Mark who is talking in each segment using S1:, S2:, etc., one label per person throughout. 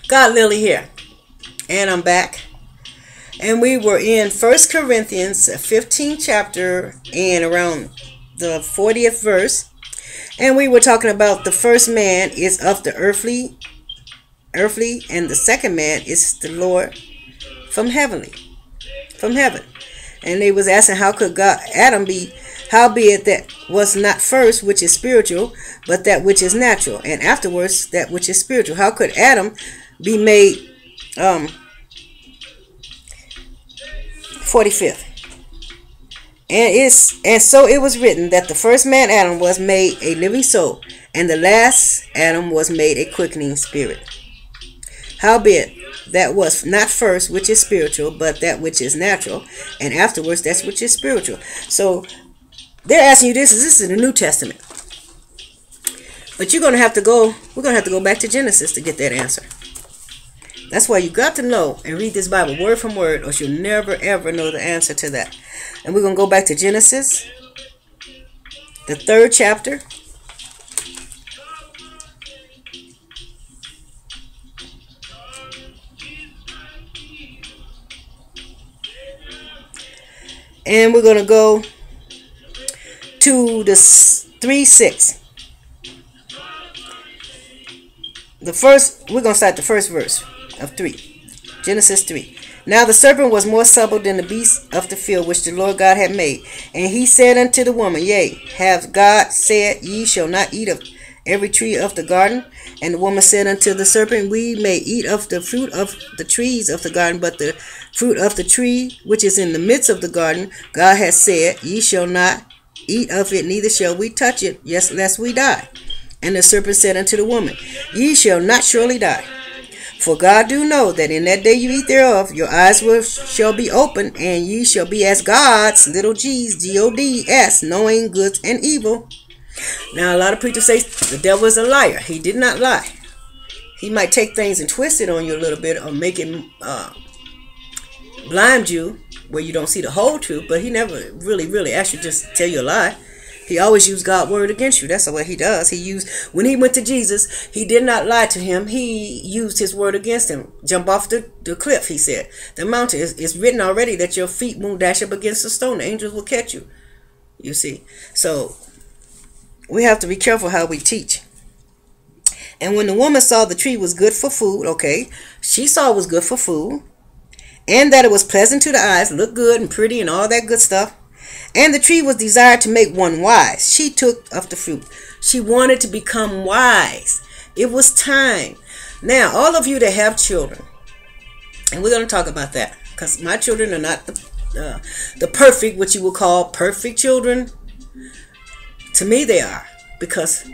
S1: God Lily here, and I'm back. And we were in 1 Corinthians 15th chapter and around the 40th verse. And we were talking about the first man is of the earthly, and the second man is the Lord from heaven. And they was asking, how could Adam be, howbeit that was not first which is spiritual, but that which is natural, and afterwards that which is spiritual? How could Adam be made 45th? And so it was written that the first man Adam was made a living soul, and the last Adam was made a quickening spirit. Howbeit that was not first which is spiritual, but that which is natural, and afterwards that which is spiritual. So they're asking you this is the New Testament. But we're gonna have to go back to Genesis to get that answer. That's why you got to know and read this Bible word from word, or you'll never ever know the answer to that. And we're gonna go back to Genesis, the 3rd chapter. And we're going to go to the 3:6. We're going to start the first verse of 3. Genesis 3. Now the serpent was more subtle than the beasts of the field which the Lord God had made. And he said unto the woman, Yea, hath God said, Ye shall not eat of every tree of the garden? And the woman said unto the serpent, We may eat of the fruit of the trees of the garden, but the fruit of the tree which is in the midst of the garden, God hath said, Ye shall not eat of it, neither shall we touch it, yes, lest we die. And the serpent said unto the woman, Ye shall not surely die. For God do know that in that day you eat thereof, your eyes shall be opened, and ye shall be as gods, little g's, G-O-D-S, knowing good and evil. Now, a lot of preachers say the devil is a liar. He did not lie. He might take things and twist it on you a little bit, or make it blind you where you don't see the whole truth, but he never really actually just tell you a lie. He always used God's word against you. That's what he does. When he went to Jesus, he did not lie to him. He used his word against him. Jump off the cliff, he said. The mountain is written already that your feet won't dash up against the stone. The angels will catch you. You see. So we have to be careful how we teach. And when the woman saw the tree was good for food, okay, she saw it was good for food, and that it was pleasant to the eyes, looked good and pretty and all that good stuff, and the tree was desired to make one wise, she took of the fruit. She wanted to become wise. It was time. Now, all of you that have children, and we're going to talk about that, because my children are not the perfect, what you would call perfect children. To me, they are, because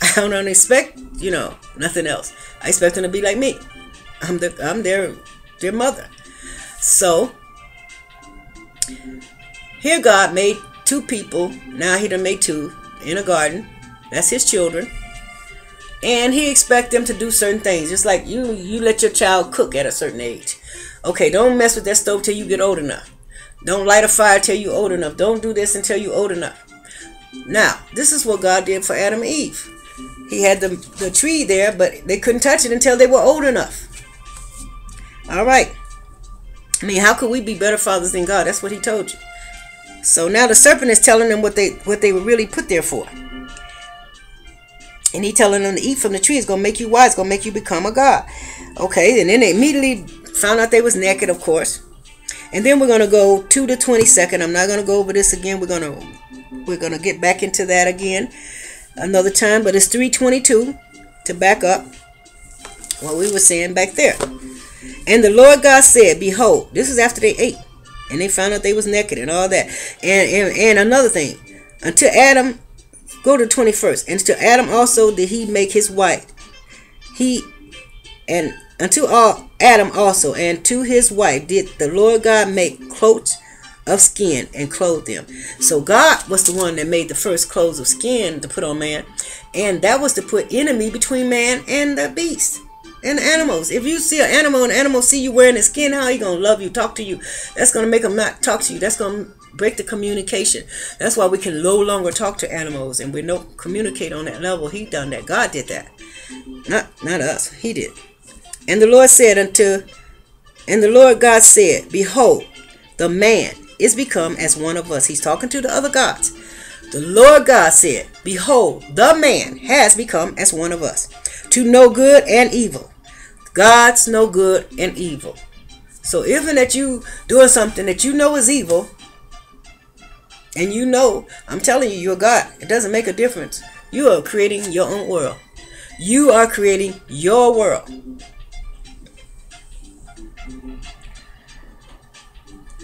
S1: I don't expect, nothing else. I expect them to be like me. I'm their mother. So here God made 2 people. Now he done made 2 in a garden. That's his children. And he expects them to do certain things. Just like you let your child cook at a certain age. Okay, don't mess with that stove till you get old enough. Don't light a fire till you're old enough. Don't do this until you're old enough. Now, this is what God did for Adam and Eve. He had the tree there, but they couldn't touch it until they were old enough. All right. I mean, how could we be better fathers than God? That's what he told you. So now the serpent is telling them what they were really put there for. And he telling them to eat from the tree is going to make you wise, going to make you become a god. Okay, and then they immediately found out they was naked, of course. And then we're going to go to the 22nd. I'm not going to go over this again. We're going to get back into that again another time. But it's 3:22 to back up what we were saying back there. And the Lord God said, Behold, this is after they ate. And they found out they was naked and all that. And another thing. Until Adam, go to 21st. And to Adam also did he make his wife. Adam also, and to his wife did the Lord God make cloaks of skin and clothe them. So God was the one that made the first clothes of skin to put on man. And that was to put enemy between man and the beast and the animals. If you see an animal and the animal see you wearing the skin, how he going to love you, talk to you? That's going to make him not talk to you. That's going to break the communication. That's why we can no longer talk to animals and we don't communicate on that level. He done that. God did that. Not us. He did. And the Lord God said, behold, the man is become as one of us. He's talking to the other gods. The Lord God said, behold, the man has become as one of us, to know good and evil. Gods know good and evil. So even that you doing something that you know is evil, and you know, I'm telling you, you're God. It doesn't make a difference. You are creating your own world. You are creating your world.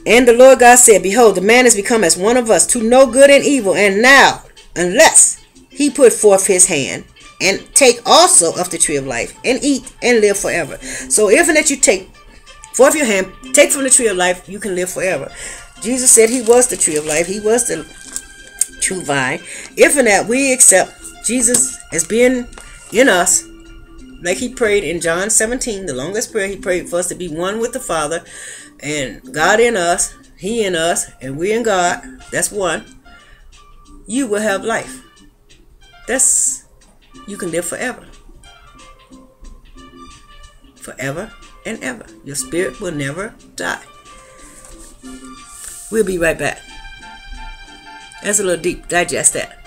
S1: And the Lord God said, behold, the man is become as one of us, to know good and evil. And now, unless he put forth his hand and take also of the tree of life and eat and live forever. So even that you take forth your hand, take from the tree of life, you can live forever. Jesus said he was the tree of life. He was the true vine. If in that we accept Jesus as being in us, like he prayed in John 17, the longest prayer, he prayed for us to be one with the Father, and God in us, he in us, and we in God. That's one. You will have life. You can live forever. Forever and ever. Your spirit will never die. We'll be right back. That's a little deep. Digest that.